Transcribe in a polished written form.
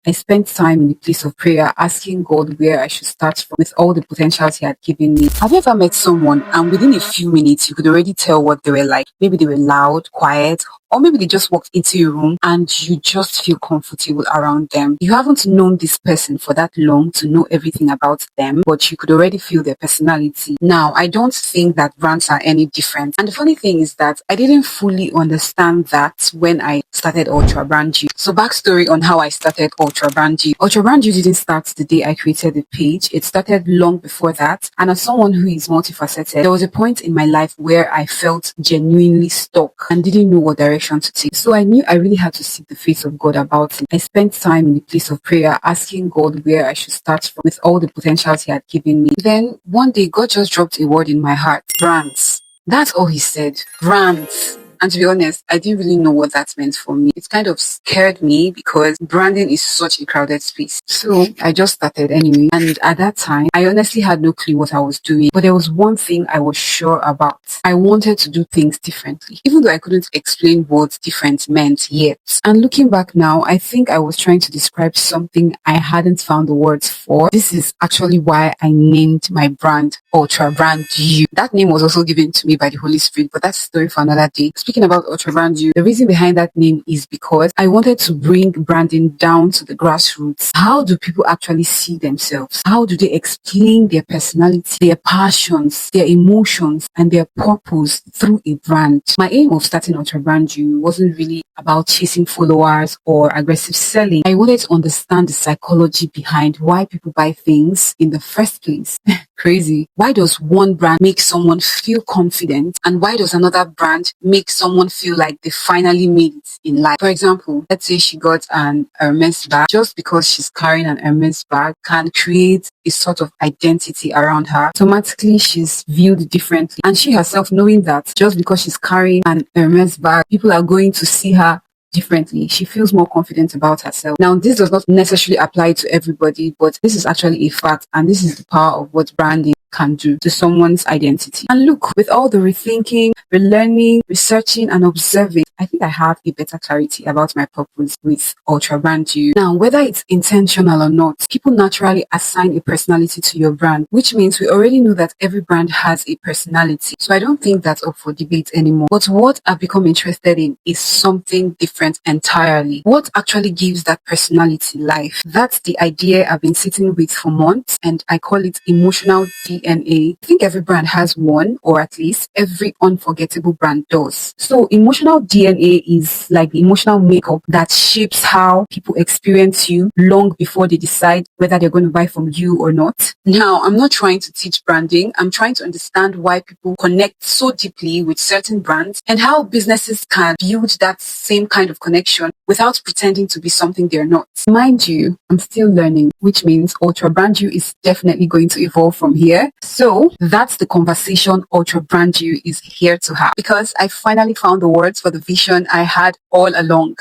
I spent time in a place of prayer asking God where I should start from with all the potentials He had given me. Have you ever met someone and within a few minutes you could already tell what they were like? Maybe they were loud, quiet, or maybe they just walked into your room and you just feel comfortable around them. You haven't known this person for that long to know everything about them, but you could already feel their personality. Now, I don't think that brands are any different. And the funny thing is that I didn't fully understand that when I started Ultra Brand You. So backstory on how I started Ultra Brand You. Ultra Brand You didn't start the day I created the page. It started long before that. And as someone who is multifaceted, there was a point in my life where I felt genuinely stuck and didn't know what direction to take. So I knew I really had to seek the face of God about it. I spent time in a place of prayer asking God where I should start from with all the potentials He had given me. Then one day God just dropped a word in my heart. Brands. That's all He said. Brands. And to be honest, I didn't really know what that meant for me. It kind of scared me because branding is such a crowded space. So I just started anyway. And at that time, I honestly had no clue what I was doing. But there was one thing I was sure about. I wanted to do things differently, even though I couldn't explain what different meant yet. And looking back now, I think I was trying to describe something I hadn't found the words for. This is actually why I named my brand Ultra Brand You. That name was also given to me by the Holy Spirit, but that's a story for another day. Speaking about Ultra Brand You, the reason behind that name is because I wanted to bring branding down to the grassroots. How do people actually see themselves? How do they explain their personality, their passions, their emotions, and their purpose through a brand? My aim of starting Ultra Brand You wasn't really about chasing followers or aggressive selling. I wanted to understand the psychology behind why people buy things in the first place. Crazy. Why does one brand make someone feel confident and why does another brand make someone feel like they finally made it in life? For example, let's say she got an Hermes bag. Just because she's carrying an Hermes bag can create a sort of identity around her. Automatically, she's viewed differently. And she herself knowing that just because she's carrying an Hermes bag, people are going to see her differently. She feels more confident about herself. Now, this does not necessarily apply to everybody, but this is actually a fact, and this is the power of what branding can do to someone's identity. And look, with all the rethinking, relearning, researching, and observing, I think I have a better clarity about my purpose with Ultra Brand You. Now, whether it's intentional or not, people naturally assign a personality to your brand, which means we already know that every brand has a personality. So I don't think that's up for debate anymore. But what I've become interested in is something different entirely. What actually gives that personality life? That's the idea I've been sitting with for months, and I call it emotional DNA. I think every brand has one, or at least every unforgettable brand does. So emotional DNA is like the emotional makeup that shapes how people experience you long before they decide whether they're going to buy from you or not. Now, I'm not trying to teach branding. I'm trying to understand why people connect so deeply with certain brands and how businesses can build that same kind of connection without pretending to be something they're not. Mind you, I'm still learning, which means Ultra Brand You is definitely going to evolve from here. So that's the conversation Ultra Brand You is here to have, because I finally found the words for the vision I had all along.